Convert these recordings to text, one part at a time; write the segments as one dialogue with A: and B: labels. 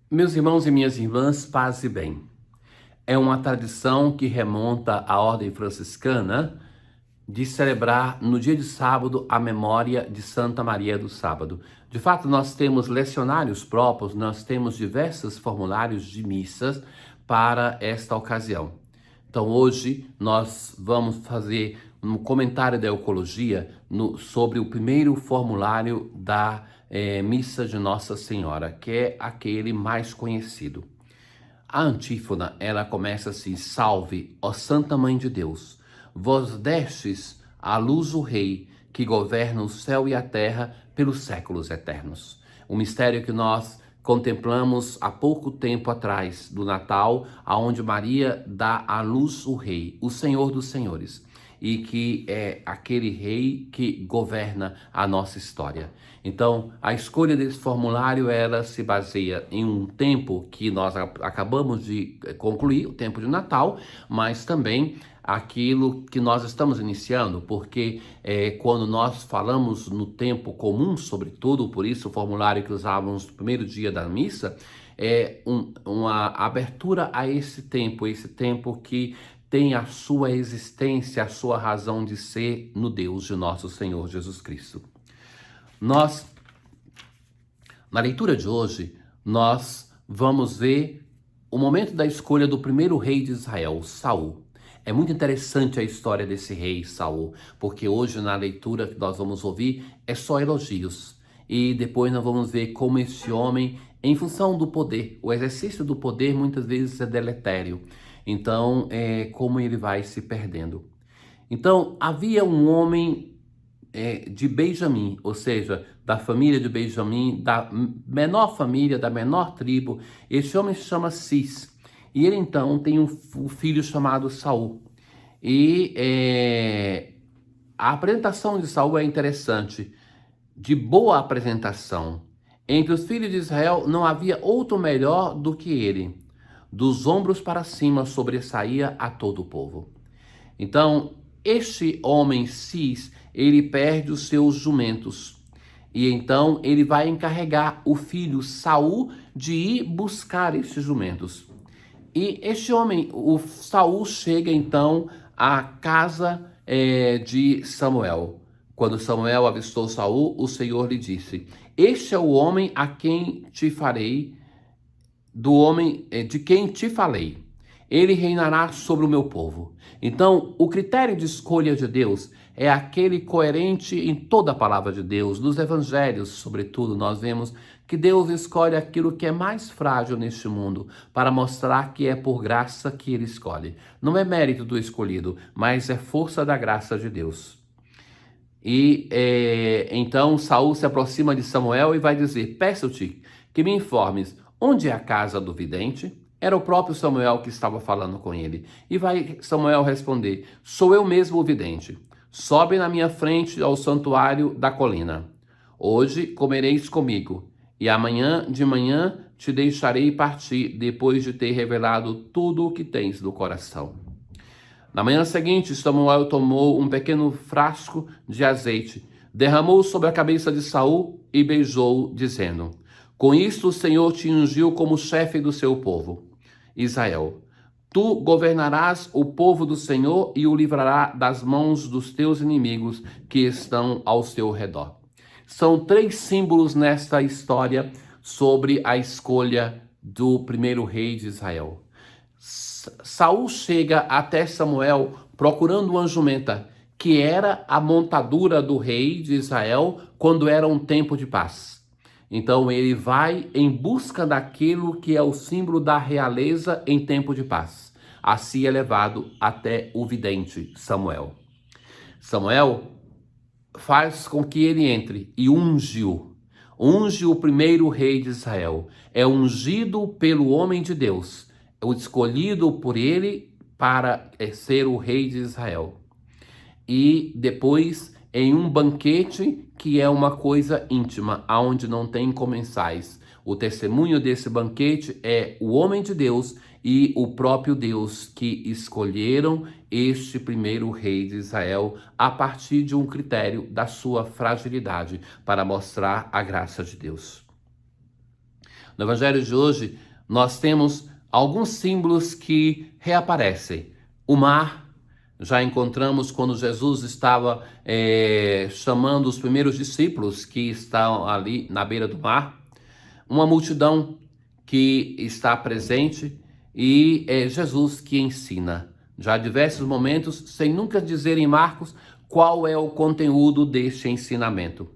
A: Meus irmãos e minhas irmãs, paz e bem. É uma tradição que remonta à ordem franciscana de celebrar no dia de sábado a memória de Santa Maria do Sábado. De fato, nós temos lecionários próprios, nós temos diversos formulários de missas para esta ocasião. Então, hoje nós vamos fazer um comentário da Eucologia sobre o primeiro formulário da Missa de Nossa Senhora, que é aquele mais conhecido. A antífona, ela começa assim: Salve, ó Santa Mãe de Deus, vós destes à luz o Rei, que governa o céu e a terra pelos séculos eternos. O mistério que nós contemplamos há pouco tempo atrás do Natal, aonde Maria dá à luz o Rei, o Senhor dos Senhores, e que é aquele rei que governa a nossa história. Então, a escolha desse formulário, ela se baseia em um tempo que nós acabamos de concluir, o tempo de Natal, mas também aquilo que nós estamos iniciando, porque quando nós falamos no tempo comum, sobretudo, por isso o formulário que usávamos no primeiro dia da missa, é uma abertura a esse tempo que tem a sua existência, a sua razão de ser no Deus de nosso Senhor Jesus Cristo. Na leitura de hoje, nós vamos ver o momento da escolha do primeiro rei de Israel, Saul. É muito interessante a história desse rei Saul, porque hoje na leitura que nós vamos ouvir é só elogios. E depois nós vamos ver como esse homem, em função do poder, o exercício do poder muitas vezes é deletério. Então, como ele vai se perdendo. Então, havia um homem de Benjamim, ou seja, da família de Benjamim, da menor família, da menor tribo. Esse homem se chama Cis. E ele então tem um filho chamado Saul. E a apresentação de Saul é interessante, de boa apresentação. Entre os filhos de Israel não havia outro melhor do que ele. Dos ombros para cima sobressaía a todo o povo. Então, este homem Cis, ele perde os seus jumentos. E então ele vai encarregar o filho Saul de ir buscar esses jumentos. E este homem, o Saul, chega então à casa de Samuel. Quando Samuel avistou Saul, o Senhor lhe disse: Este é o homem a quem te farei, do homem de quem te falei. Ele reinará sobre o meu povo. Então, o critério de escolha de Deus é aquele coerente em toda a palavra de Deus. Nos evangelhos, sobretudo, nós vemos que Deus escolhe aquilo que é mais frágil neste mundo para mostrar que é por graça que ele escolhe. Não é mérito do escolhido, mas é força da graça de Deus. E então Saul se aproxima de Samuel e vai dizer: Peço-te que me informes onde é a casa do vidente. Era o próprio Samuel que estava falando com ele. E vai Samuel responder: Sou eu mesmo o vidente. Sobe na minha frente ao santuário da colina. Hoje comereis comigo, e amanhã de manhã te deixarei partir, depois de ter revelado tudo o que tens no coração. Na manhã seguinte, Samuel tomou um pequeno frasco de azeite, derramou sobre a cabeça de Saul e beijou-o, dizendo: Com isto o Senhor te ungiu como chefe do seu povo, Israel. Tu governarás o povo do Senhor e o livrará das mãos dos teus inimigos que estão ao seu redor. São três símbolos nesta história sobre a escolha do primeiro rei de Israel. Saul chega até Samuel procurando uma jumenta, que era a montadura do rei de Israel quando era um tempo de paz. Então ele vai em busca daquilo que é o símbolo da realeza em tempo de paz. Assim é levado até o vidente Samuel. Samuel faz com que ele entre e unge o primeiro rei de Israel. É ungido pelo homem de Deus, o escolhido por ele para ser o rei de Israel. E depois, em um banquete que é uma coisa íntima, onde não tem comensais. O testemunho desse banquete é o homem de Deus e o próprio Deus que escolheram este primeiro rei de Israel a partir de um critério da sua fragilidade para mostrar a graça de Deus. No Evangelho de hoje, nós temos alguns símbolos que reaparecem. O mar, já encontramos quando Jesus estava chamando os primeiros discípulos que estão ali na beira do mar. Uma multidão que está presente e é Jesus que ensina. Já há diversos momentos, sem nunca dizer em Marcos qual é o conteúdo deste ensinamento.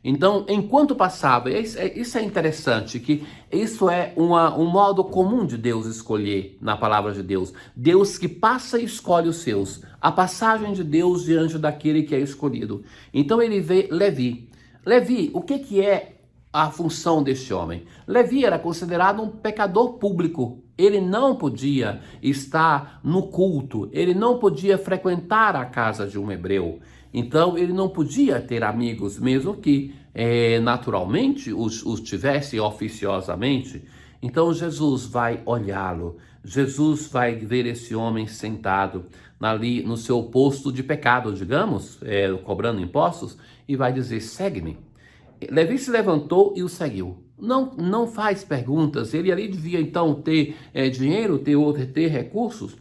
A: Então, enquanto passava, isso é interessante, que isso é um modo comum de Deus escolher na palavra de Deus. Deus que passa e escolhe os seus. A passagem de Deus diante daquele que é escolhido. Então ele vê Levi. Levi, o que é a função deste homem? Levi era considerado um pecador público. Ele não podia estar no culto, ele não podia frequentar a casa de um hebreu. Então ele não podia ter amigos, mesmo que naturalmente os tivesse oficiosamente. Então Jesus vai olhá-lo, Jesus vai ver esse homem sentado ali no seu posto de pecado, digamos, cobrando impostos, e vai dizer: segue-me. Levi se levantou e o seguiu. Não faz perguntas. Ele ali devia então ter dinheiro, ter recursos.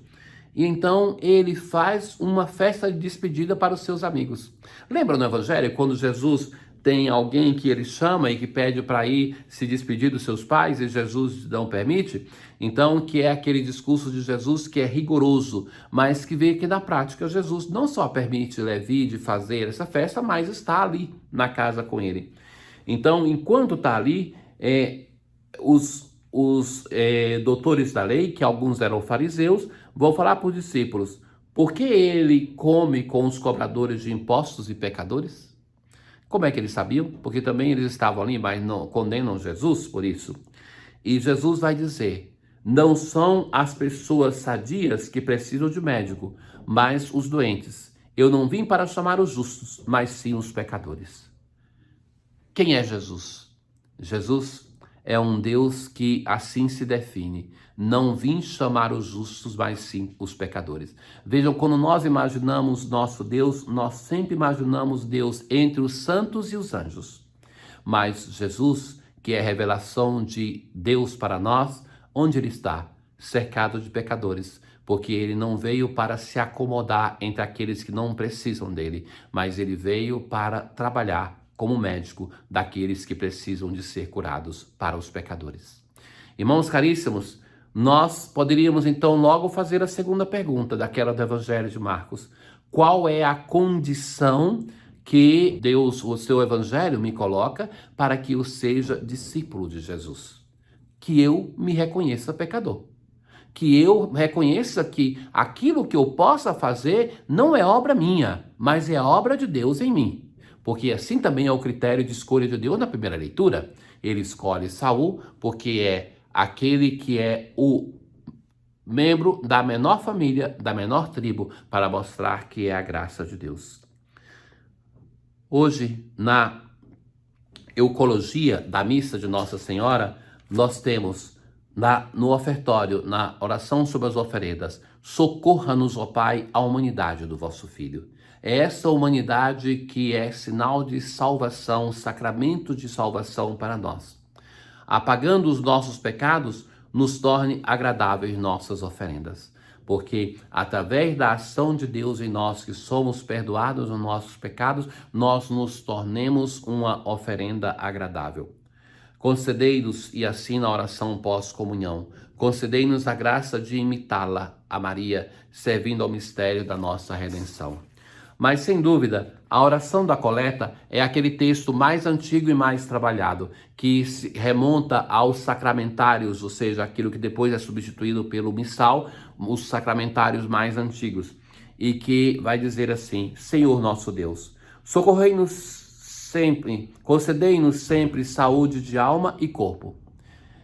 A: E então ele faz uma festa de despedida para os seus amigos. Lembra no Evangelho quando Jesus tem alguém que ele chama e que pede para ir se despedir dos seus pais e Jesus não permite? Então, que é aquele discurso de Jesus que é rigoroso, mas que vê que na prática Jesus não só permite Levi de fazer essa festa, mas está ali na casa com ele. Então, enquanto está ali, os doutores da lei, que alguns eram fariseus, vão falar para os discípulos: por que ele come com os cobradores de impostos e pecadores? Como é que eles sabiam? Porque também eles estavam ali, mas não condenam Jesus por isso. E Jesus vai dizer: não são as pessoas sadias que precisam de médico, mas os doentes. Eu não vim para chamar os justos, mas sim os pecadores. Quem é Jesus? Jesus é um Deus que assim se define. Não vim chamar os justos, mas sim os pecadores. Vejam, quando nós imaginamos nosso Deus, nós sempre imaginamos Deus entre os santos e os anjos. Mas Jesus, que é a revelação de Deus para nós, onde ele está? Cercado de pecadores. Porque ele não veio para se acomodar entre aqueles que não precisam dele, mas ele veio para trabalhar como médico daqueles que precisam de ser curados, para os pecadores. Irmãos caríssimos, nós poderíamos então logo fazer a segunda pergunta daquela do Evangelho de Marcos. Qual é a condição que Deus, o seu Evangelho, me coloca para que eu seja discípulo de Jesus? Que eu me reconheça pecador. Que eu reconheça que aquilo que eu possa fazer não é obra minha, mas é obra de Deus em mim. Porque assim também é o critério de escolha de Deus na primeira leitura. Ele escolhe Saul porque é aquele que é o membro da menor família, da menor tribo, para mostrar que é a graça de Deus. Hoje, na eucologia da missa de Nossa Senhora, nós temos no ofertório, na oração sobre as oferendas: socorra-nos, ó Pai, a humanidade do vosso Filho. É essa humanidade que é sinal de salvação, sacramento de salvação para nós. Apagando os nossos pecados, nos torne agradáveis nossas oferendas. Porque através da ação de Deus em nós, que somos perdoados dos nossos pecados, nós nos tornemos uma oferenda agradável. Concedei-nos, e assim na oração pós-comunhão, concedei-nos a graça de imitá-la, a Maria, servindo ao mistério da nossa redenção. Mas, sem dúvida, a oração da coleta é aquele texto mais antigo e mais trabalhado, que se remonta aos sacramentários, ou seja, aquilo que depois é substituído pelo missal, os sacramentários mais antigos, e que vai dizer assim: Senhor nosso Deus, socorrei-nos sempre, concedei-nos sempre saúde de alma e corpo.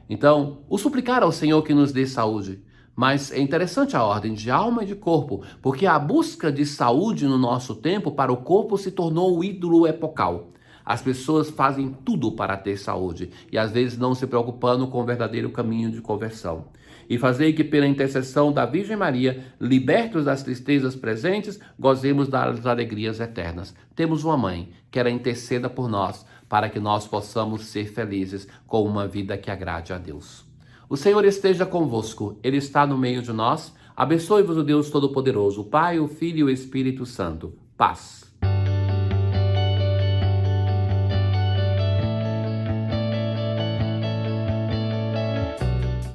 A: Então, o suplicar ao Senhor que nos dê saúde. Mas é interessante a ordem de alma e de corpo, porque a busca de saúde no nosso tempo para o corpo se tornou o ídolo epocal. As pessoas fazem tudo para ter saúde e às vezes não se preocupando com o verdadeiro caminho de conversão. E fazei que pela intercessão da Virgem Maria, libertos das tristezas presentes, gozemos das alegrias eternas. Temos uma mãe que ela interceda por nós, para que nós possamos ser felizes com uma vida que agrade a Deus. O Senhor esteja convosco, Ele está no meio de nós. Abençoe-vos o Deus Todo-Poderoso, o Pai, o Filho e o Espírito Santo. Paz.